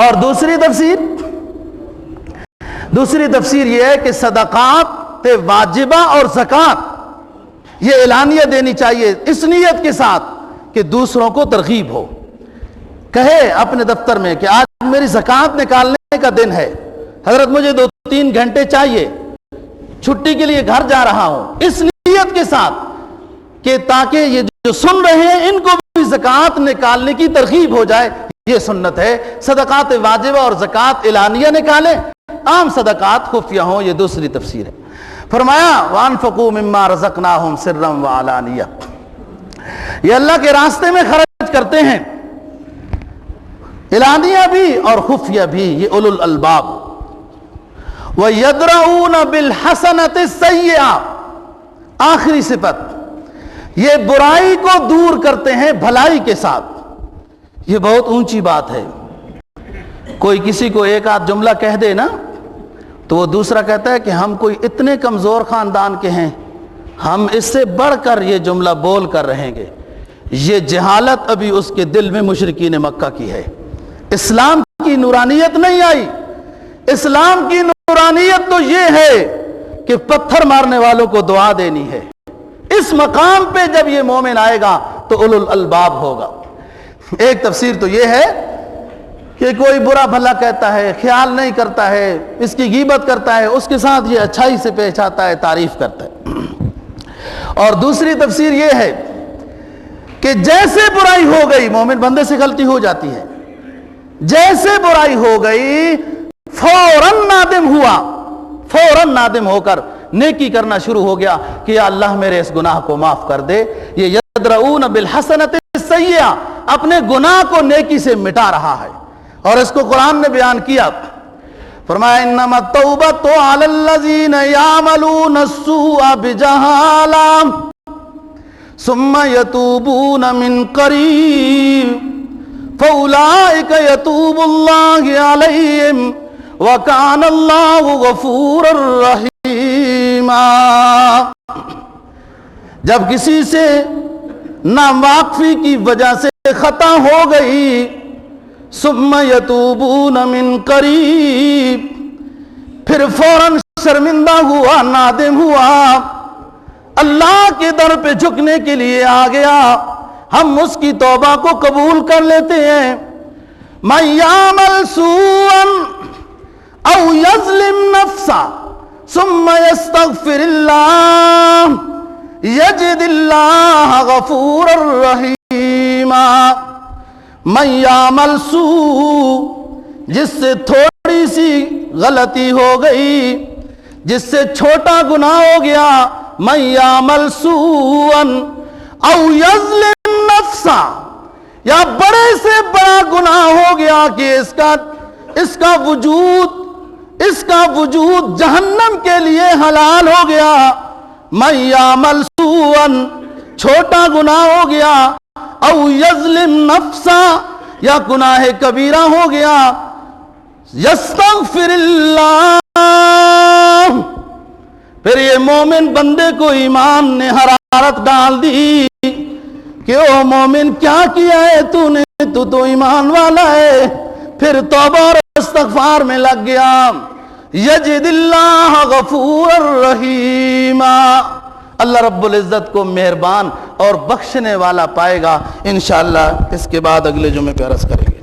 اور دوسری تفسیر یہ ہے کہ صدقات واجبہ اور زکوٰۃ یہ اعلانیہ دینی چاہیے، اس نیت کے ساتھ کہ دوسروں کو ترغیب ہو۔ کہے اپنے دفتر میں کہ آج میری زکوٰۃ نکالنے کا دن ہے حضرت، مجھے 2-3 گھنٹے چاہیے، چھٹی کے لیے گھر جا رہا ہوں، اس نیت کے ساتھ کہ تاکہ یہ جو سن رہے ہیں ان کو بھی زکوٰۃ نکالنے کی ترغیب ہو جائے، یہ سنت ہے۔ صدقات واجبہ اور زکوٰۃ اعلانیہ نکالیں، عام صدقات خفیہ ہوں، یہ دوسری تفسیر ہے۔ فرمایا وَأَنفِقُوا مِمَّا رَزَقْنَاهُمْ سِرًّا وَعَلَانِيَةً، یہ اللہ کے راستے میں خرچ کرتے ہیں، اعلانیہ بھی اور خفیہ بھی، یہ اولو الالباب۔ وَيَدْرَؤُونَ بِالْحَسَنَةِ السَّيِّئَةَ، آخری صفت، یہ برائی کو دور کرتے ہیں بھلائی کے ساتھ۔ یہ بہت اونچی بات ہے۔ کوئی کسی کو ایک آدھ جملہ کہہ دے نا تو وہ دوسرا کہتا ہے کہ ہم کوئی اتنے کمزور خاندان کے ہیں، ہم اس سے بڑھ کر یہ جملہ بول کر رہیں گے۔ یہ جہالت ابھی اس کے دل میں مشرکین مکہ کی ہے۔ اسلام کی نورانیت نہیں آئی۔ اسلام کی نورانیت تو یہ ہے کہ پتھر مارنے والوں کو دعا دینی ہے۔ اس مقام پہ جب یہ مومن آئے گا تو اولو الالباب ہوگا۔ ایک تفسیر تو یہ ہے کہ کوئی برا بھلا کہتا ہے، خیال نہیں کرتا ہے، اس کی غیبت کرتا ہے، اس کے ساتھ یہ اچھائی سے پیش آتا ہے، تعریف کرتا ہے۔ اور دوسری تفسیر یہ ہے کہ جیسے برائی ہو گئی، مومن بندے سے غلطی ہو جاتی ہے، جیسے برائی ہو گئی فوراً نادم ہوا، فوراً نادم ہو کر نیکی کرنا شروع ہو گیا کہ یا اللہ میرے اس گناہ کو معاف کر دے۔ یہ یدرؤون بالحسنۃ السیئہ، اپنے گناہ کو نیکی سے مٹا رہا ہے، اور اس کو قرآن نے بیان کیا۔ فرمایا انما التوبۃ علی الذین یعملون السوء بجہالہ ثم یتوبون من قریب فاولئک یتوب اللہ علیہم وکان اللہ غفورا رحیما۔ جب کسی سے ناواقفی کی وجہ سے خطا ہو گئی، ثم یتوبون من قریب، پھر فوراً شرمندہ ہوا، نادم ہوا، اللہ کے در پہ جھکنے کے لیے آ گیا، ہم اس کی توبہ کو قبول کر لیتے ہیں۔ من یعمل سوءا او یظلم نفسا ثم یستغفر اللہ یجد اللہ غفورا رحیما۔ من یعمل سوء، جس سے تھوڑی سی غلطی ہو گئی، جس سے چھوٹا گناہ ہو گیا، من یعمل سوءا او یظلم نفسا، یا بڑے سے بڑا گناہ ہو گیا کہ اس کا وجود جہنم کے لیے حلال ہو گیا۔ من یعمل سوءا، چھوٹا گناہ ہو گیا، او یظلم نفسا، یا گناہ کبیرہ ہو گیا، یستغفر اللہ، پھر یہ مومن بندے کو ایمان نے حرارت ڈال دی، کہ او مومن کیا کیا ہے تو نے، تو ایمان والا ہے. پھر توبہ اور استغفار میں لگ گیا. یجد اللہ غفور الرحیم، اللہ رب العزت کو مہربان اور بخشنے والا پائے گا. انشاءاللہ اس کے بعد اگلے جمعے پہ عرض کریں گے.